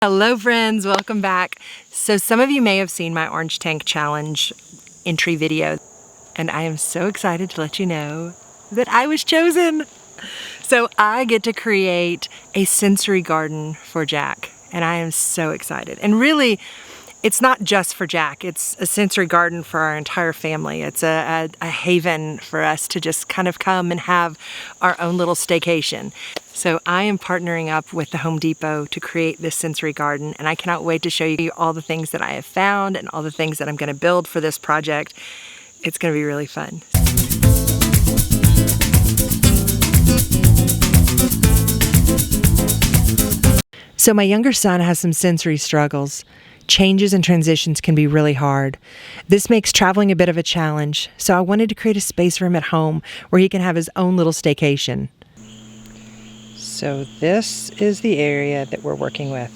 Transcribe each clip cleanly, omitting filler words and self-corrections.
Hello friends, welcome back. So some of you may have seen my Orange Tank Challenge entry video, and I am so excited to let you know that I was chosen. So I get to create a sensory garden for Jack, and I am so excited. And really, it's not just for Jack, it's a sensory garden for our entire family. It's a haven for us to just kind of come and have our own little staycation. So I am partnering up with the Home Depot to create this sensory garden, and I cannot wait to show you all the things that I have found and all the things that I'm going to build for this project. It's going to be really fun. So my younger son has some sensory struggles. Changes and transitions can be really hard. This makes traveling a bit of a challenge, so I wanted to create a space for him at home where he can have his own little staycation. So this is the area that we're working with.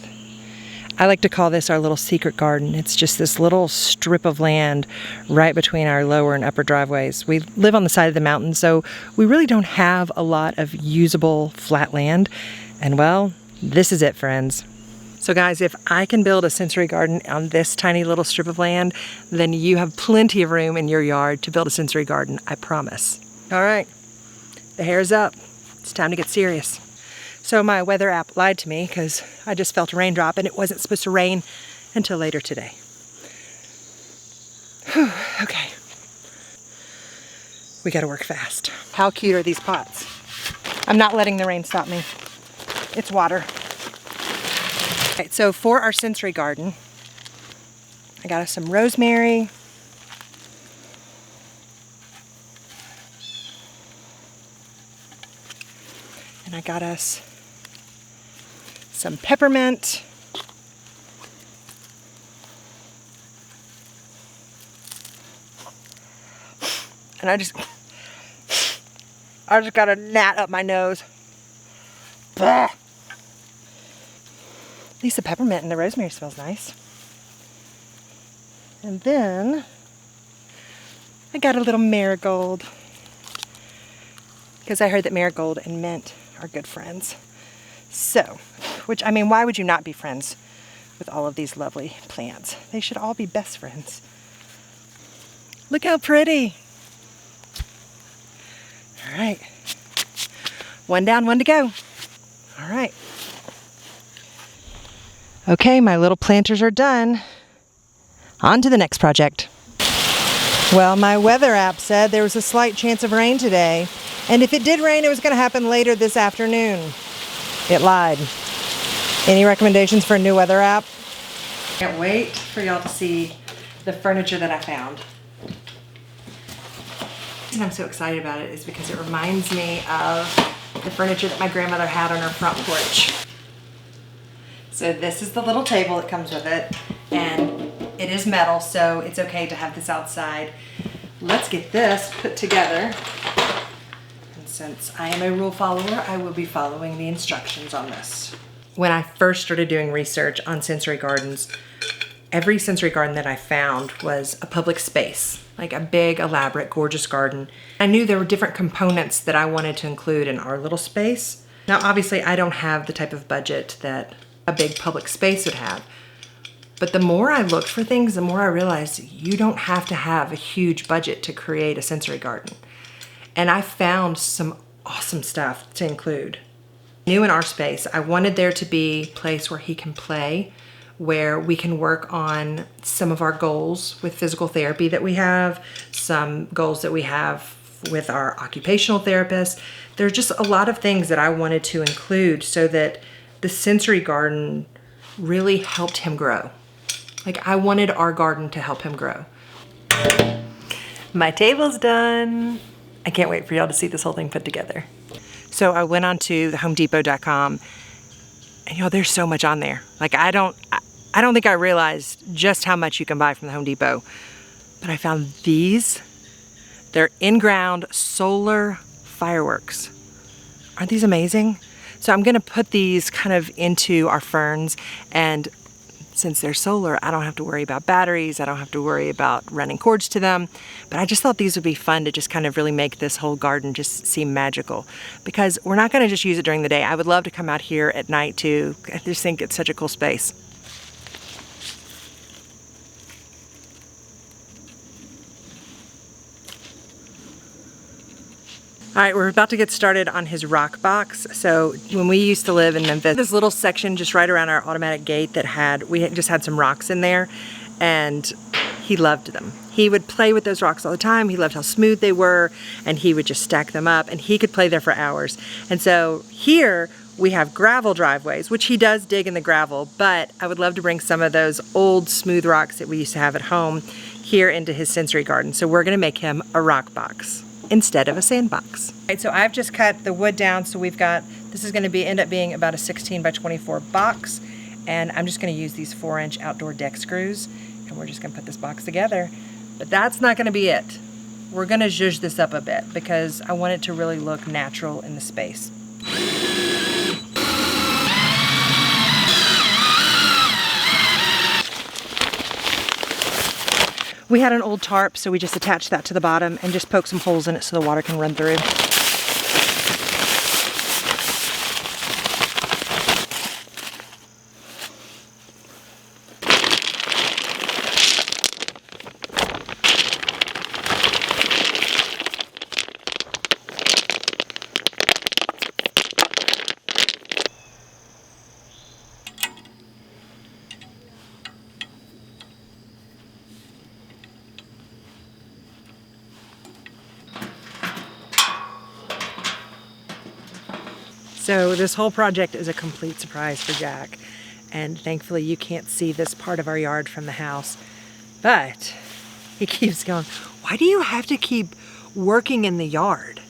I like to call this our little secret garden. It's just this little strip of land right between our lower and upper driveways. We live on the side of the mountain, so we really don't have a lot of usable flat land. And well, this is it, friends. So guys, if I can build a sensory garden on this tiny little strip of land, then you have plenty of room in your yard to build a sensory garden, I promise. All right, the hair's up. It's time to get serious. So my weather app lied to me because I just felt a raindrop and it wasn't supposed to rain until later today. Whew, okay. We gotta work fast. How cute are these pots? I'm not letting the rain stop me. It's water. Okay, so for our sensory garden, I got us some rosemary. And I got us some peppermint. And I just got a gnat up my nose. Bah. At least the peppermint and the rosemary smells nice. And then I got a little marigold, because I heard that marigold and mint are good friends. So, I mean, why would you not be friends with all of these lovely plants? They should all be best friends. Look how pretty. All right. One down, one to go. All right. Okay, my little planters are done. On to the next project. Well, my weather app said there was a slight chance of rain today. And if it did rain, it was going to happen later this afternoon. It lied. Any recommendations for a new weather app? Can't wait for y'all to see the furniture that I found. The reason I'm so excited about it is because it reminds me of the furniture that my grandmother had on her front porch. So this is the little table that comes with it, and it is metal, so it's okay to have this outside. Let's get this put together. Since I am a rule follower, I will be following the instructions on this. When I first started doing research on sensory gardens, every sensory garden that I found was a public space, like a big, elaborate, gorgeous garden. I knew there were different components that I wanted to include in our little space. Now, obviously, I don't have the type of budget that a big public space would have. But the more I looked for things, the more I realized you don't have to have a huge budget to create a sensory garden. And I found some awesome stuff to include. New in our space, I wanted there to be a place where he can play, where we can work on some of our goals with physical therapy that we have, some goals that we have with our occupational therapist. There's just a lot of things that I wanted to include so that the sensory garden really helped him grow. Like, I wanted our garden to help him grow. My table's done. I can't wait for y'all to see this whole thing put together. So I went on to thehomedepot.com, and y'all, there's so much on there. Like, I don't think I realized just how much you can buy from the Home Depot. But I found these. They're in-ground solar fireworks. Aren't these amazing? So I'm gonna put these kind of into our ferns, and since they're solar, I don't have to worry about batteries, I don't have to worry about running cords to them. But I just thought these would be fun to just kind of really make this whole garden just seem magical. Because we're not gonna just use it during the day. I would love to come out here at night too. I just think it's such a cool space. All right, we're about to get started on his rock box. So when we used to live in Memphis, this little section just right around our automatic gate that we just had some rocks in there, and he loved them. He would play with those rocks all the time. He loved how smooth they were, and he would just stack them up, and he could play there for hours. And so here we have gravel driveways, which he does dig in the gravel, but I would love to bring some of those old smooth rocks that we used to have at home here into his sensory garden. So we're gonna make him a rock box instead of a sandbox. All right, so I've just cut the wood down, so we've got, this is gonna end up being about a 16 by 24 box, and I'm just gonna use these 4-inch outdoor deck screws, and we're just gonna put this box together. But that's not gonna be it. We're gonna zhuzh this up a bit because I want it to really look natural in the space. We had an old tarp, so we just attached that to the bottom and just poked some holes in it so the water can run through. So this whole project is a complete surprise for Jack, and thankfully you can't see this part of our yard from the house, but he keeps going, why do you have to keep working in the yard?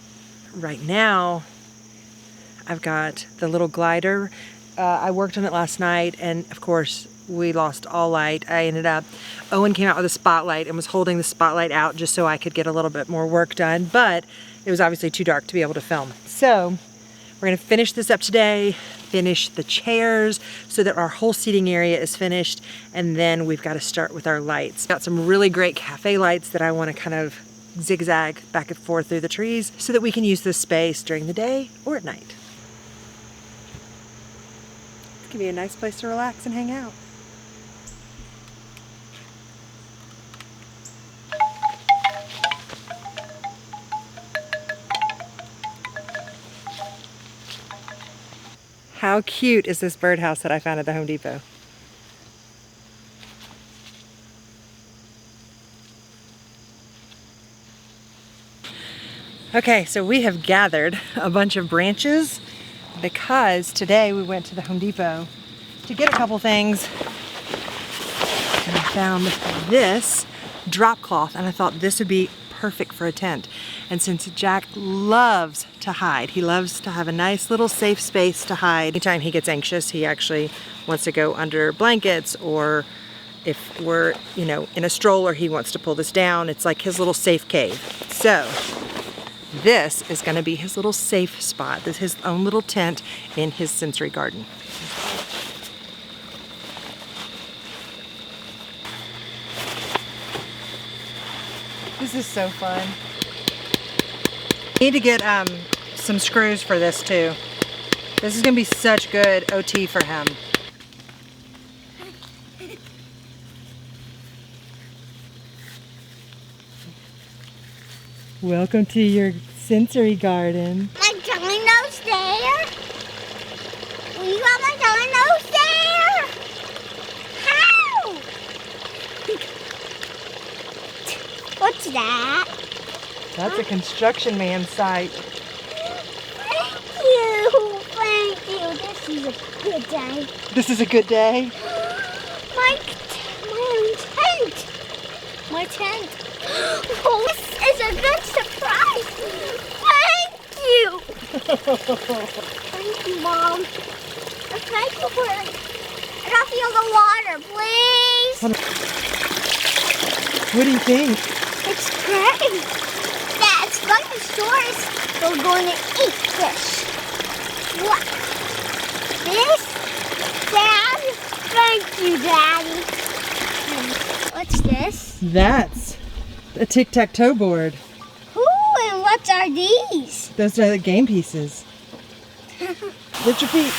Right now, I've got the little glider. I worked on it last night, and of course, we lost all light. Owen came out with a spotlight and was holding the spotlight out just so I could get a little bit more work done, but it was obviously too dark to be able to film. So we're gonna finish this up today, finish the chairs so that our whole seating area is finished, and then we've got to start with our lights. Got some really great cafe lights that I want to kind of zigzag back and forth through the trees so that we can use this space during the day or at night. It's gonna be a nice place to relax and hang out. How cute is this birdhouse that I found at the Home Depot? Okay, so we have gathered a bunch of branches because today we went to the Home Depot to get a couple things, and I found this drop cloth, and I thought this would be perfect for a tent. And since Jack loves to hide, he loves to have a nice little safe space to hide. Anytime he gets anxious, he actually wants to go under blankets, or if we're, in a stroller, he wants to pull this down. It's like his little safe cave. So this is gonna be his little safe spot. This is his own little tent in his sensory garden. This is so fun. Need to get some screws for this too. This is gonna be such good OT for him. Welcome to your sensory garden. My dino's there? You got my dino's there? How? What's that? That's a construction man site. Thank you. Thank you. This is a good day. This is a good day? My tent. My tent. Oh, this is a good surprise. Thank you. Thank you, Mom. And thank you for it. I got to feel the water, please. What do you think? It's great. That's Funkasaurus. We're going to eat this. What? This? Dad? Thank you, Dad. That's a tic-tac-toe board. Ooh, and what are these? Those are the game pieces. Lift your feet.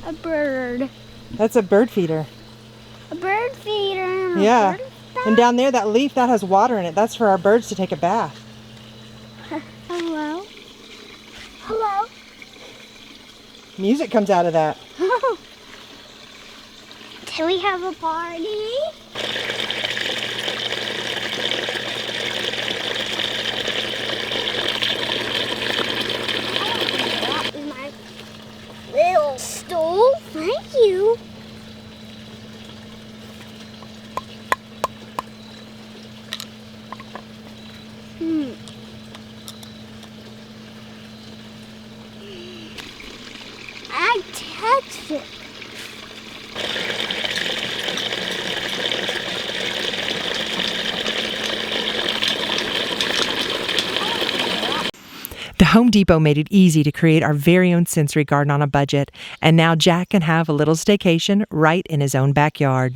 A bird. That's a bird feeder. A bird feeder. And a Yeah. bird And down there, that leaf, that has water in it. That's for our birds to take a bath. Hello? Hello? Music comes out of that. Can we have a party? That is my little stool. Thank you. I touched it. The Home Depot made it easy to create our very own sensory garden on a budget, and now Jack can have a little staycation right in his own backyard.